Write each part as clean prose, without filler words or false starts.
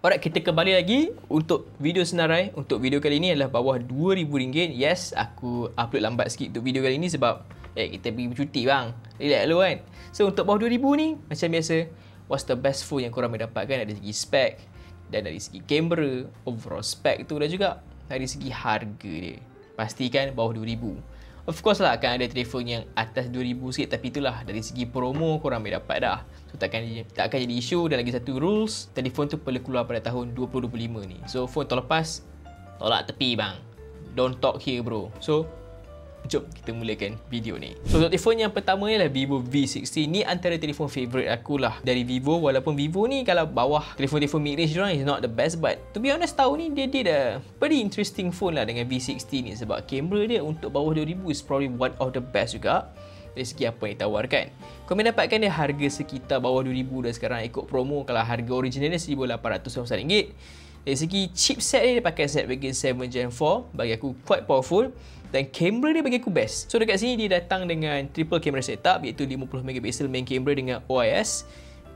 Alright, kita kembali lagi untuk video senarai. Untuk video kali ini adalah bawah RM2,000. Yes, aku upload lambat sikit untuk video kali ini sebab kita pergi bercuti bang. Relax dulu kan. So untuk bawah RM2,000 ni, macam biasa, what's the best phone yang korang boleh dapatkan dari segi spek, dan dari segi kamera, overall spek tu, dan juga dari segi harga dia. Pastikan bawah RM2,000. Of course lah akan ada telefon yang atas RM2,000 sikit, tapi itulah dari segi promo korang boleh dapat dah. So takkan jadi isu. Dan lagi satu rules, telefon tu perlu keluar pada tahun 2025 ni. So phone tahun lepas, tolak tepi bang. Don't talk here bro. So jom kita mulakan video ni. So untuk telefon yang pertama ialah Vivo V60. Ni antara telefon favourite aku lah dari Vivo. Walaupun Vivo ni kalau bawah telefon-telefon mid-range diorang is not the best, but to be honest tahun ni dia did a pretty interesting phone lah dengan V60 ni. Sebab kamera dia untuk bawah RM2,000 is probably one of the best juga dari segi apa yang ditawarkan. Kau boleh dapatkan dia harga sekitar bawah RM2,000 dah sekarang ikut promo. Kalau harga original dia RM1,800. Dari segi chipset dia pakai Snapdragon 7 Gen 4. Bagi aku quite powerful. Dan kamera dia bagi aku best. So dekat sini dia datang dengan triple camera setup, iaitu 50MP main camera dengan OIS,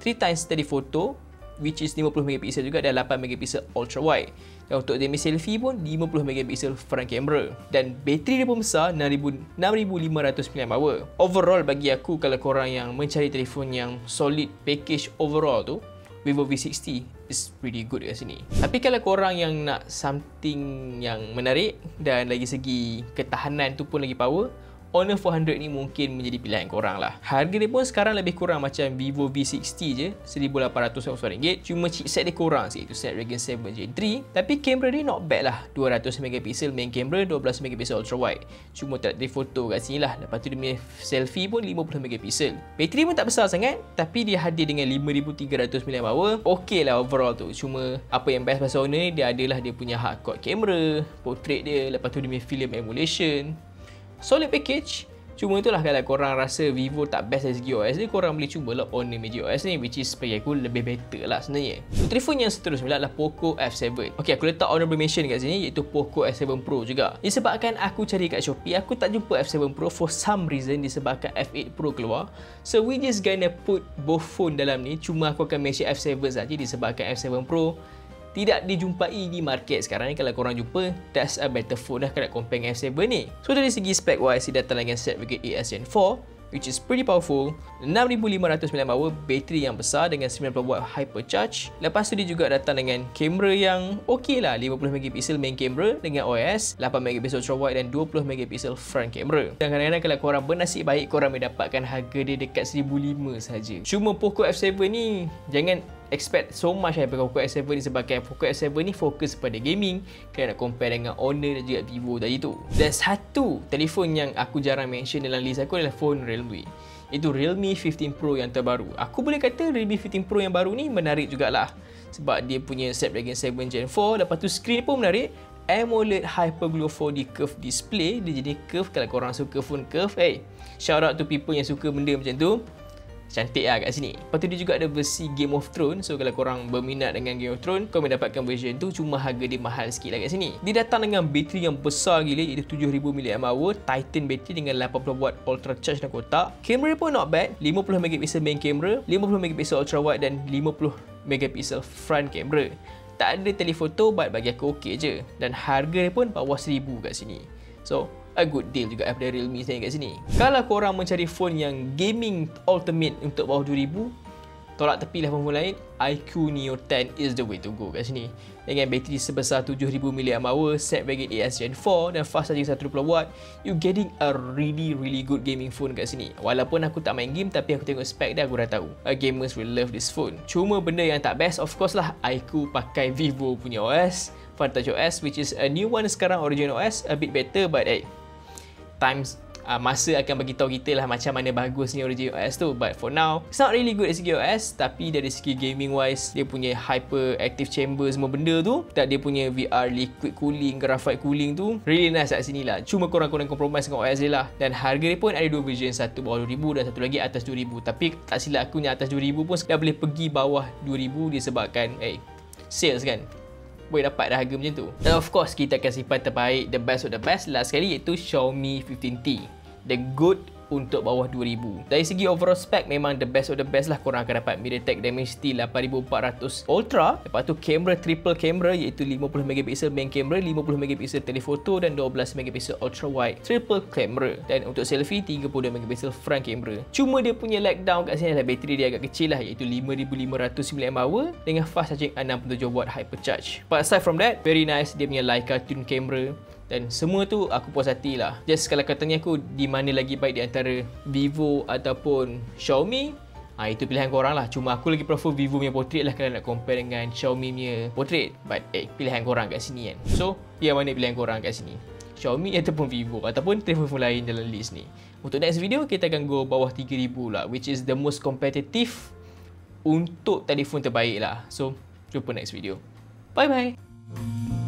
3x telephoto which is 50MP juga, dan 8MP ultra wide. Dan untuk demi selfie pun 50MP front camera. Dan bateri dia pun besar, 6500 mAh. Overall bagi aku, kalau korang yang mencari telefon yang solid package overall tu, Vivo V60 is pretty good kat sini. Tapi kalau korang yang nak something yang menarik dan lagi segi ketahanan tu pun lagi power, Honor 400 ni mungkin menjadi pilihan korang lah. Harga dia pun sekarang lebih kurang macam Vivo V60 je, RM1,800. Cuma chipset dia kurang sikit, iaitu Snapdragon 7 Gen 3. Tapi kamera dia not bad lah, 200MP main camera, 12MP ultra wide. Cuma tak ada foto kat sini lah. Lepas tu dia punya selfie pun 50MP. Bateri pun tak besar sangat, tapi dia hadir dengan 5300 mAh. Okey lah overall tu. Cuma apa yang best pasal Honor ni, dia adalah dia punya hardcore camera, portrait dia, lepas tu dia punya film emulation. Solid package. Cuma itulah, kalau korang rasa Vivo tak best dari segi OS dia, korang boleh cubalah Honor Magic OS ni, which is bagi aku lebih better lah sebenarnya. Telefon yang seterusnya adalah Poco F7. Ok, aku letak honorable mention kat sini, iaitu Poco F7 Pro juga. Disebabkan aku cari kat Shopee, aku tak jumpa F7 Pro for some reason, disebabkan F8 Pro keluar. So we just gonna put both phone dalam ni. Cuma aku akan mention F7 saja, disebabkan F7 Pro tidak dijumpai di market sekarang ni. Kalau korang jumpa, that's a better phone dah kalau compare dengan F7 ni. So dari segi spec wise, dia datang dengan Snapdragon 8 Gen 4, which is pretty powerful, 6500 mAh, bateri yang besar dengan 90W hypercharge. Lepas tu dia juga datang dengan kamera yang okey lah, 50MP main camera dengan OIS, 8MP ultra wide dan 20MP front camera. Dan kadang-kadang kalau korang bernasib baik, korang boleh dapatkan harga dia dekat RM1,500 saja. Cuma Poco F7 ni jangan expect so much daripada Poco F7 ni, sebabkan Poco F7 ni fokus pada gaming. Kena nak compare dengan Honor dan juga Vivo tadi tu. Dan satu telefon yang aku jarang mention dalam list aku adalah phone Realme. Itu Realme 15 Pro yang terbaru. Aku boleh kata Realme 15 Pro yang baru ni menarik jugalah, sebab dia punya Snapdragon 7 Gen 4. Lepas tu screen pun menarik, AMOLED Hyperglow 4D curve display. Dia jadi curve. Kalau korang suka phone curve, shout out to people yang suka benda macam tu. Cantik lah kat sini. Lepas tu dia juga ada versi Game of Thrones. So kalau korang berminat dengan Game of Thrones, korang boleh dapatkan version tu. Cuma harga dia mahal sikit lah kat sini. Dia datang dengan bateri yang besar gila, iaitu 7000 mAh, Titan bateri dengan 80W ultra charge dan kotak. Kamera pun not bad, 50MP main camera, 50MP ultra wide dan 50MP front camera. Tak ada telephoto, but bagi aku okey je. Dan harga dia pun bawah RM1,000 kat sini. So a good deal juga daripada Realme saya kat sini. Kalau korang mencari phone yang gaming ultimate untuk bawah RM2,000, tolak tepi lah phone lain. iQOO Neo 10 is the way to go kat sini. Dengan bateri sebesar 7000 mAh, Snapdragon 8 Gen 4 dan fast charging 120W, you getting a really good gaming phone kat sini. Walaupun aku tak main game, tapi aku tengok spek dia, aku dah tahu gamers will love this phone. Cuma benda yang tak best, of course lah, iQOO pakai Vivo punya OS, Vantage OS, which is a new one sekarang. Original OS a bit better, but masa akan bagi tahu kita lah macam mana bagusnya original OS tu. But for now, it's not really good dari segi OS, tapi dari segi gaming wise, dia punya hyper active chamber semua benda tu, dan dia punya VR liquid cooling, graphite cooling tu really nice kat sini lah. Cuma korang compromise dengan OS dia lah. Dan harga dia pun ada dua version, satu bawah RM2,000 dan satu lagi atas RM2,000. Tapi tak silap aku, yang atas RM2,000 pun dah boleh pergi bawah RM2,000 disebabkan sales kan, boleh dapat dah harga macam tu. Dan of course kita akan simpan terbaik, the best of the best last sekali, iaitu Xiaomi 15T, the good untuk bawah 2000. Dari segi overall spec memang the best of the best lah. Korang akan dapat MediaTek Dimensity 8400 Ultra. Lepas tu kamera triple kamera iaitu 50MP main kamera, 50MP telephoto dan 12MP ultra wide triple kamera. Dan untuk selfie 32MP front kamera. Cuma dia punya lag down kat sini adalah bateri dia agak kecil lah, iaitu 5500 mAh dengan fast charging 67W hypercharge. But aside from that, very nice dia punya Leica tune kamera. Dan semua tu aku puas hati lah. Just kalau kau tanya aku di mana lagi baik di antara Vivo ataupun Xiaomi, itu pilihan korang lah. Cuma aku lagi prefer Vivo punya portrait lah kalau nak compare dengan Xiaomi punya portrait. But pilihan korang kat sini kan. So, yang mana pilihan korang kat sini? Xiaomi ataupun Vivo ataupun telefon lain dalam list ni. Untuk next video kita akan go bawah 3000 lah, which is the most competitive untuk telefon terbaik lah. So, jumpa next video. Bye bye.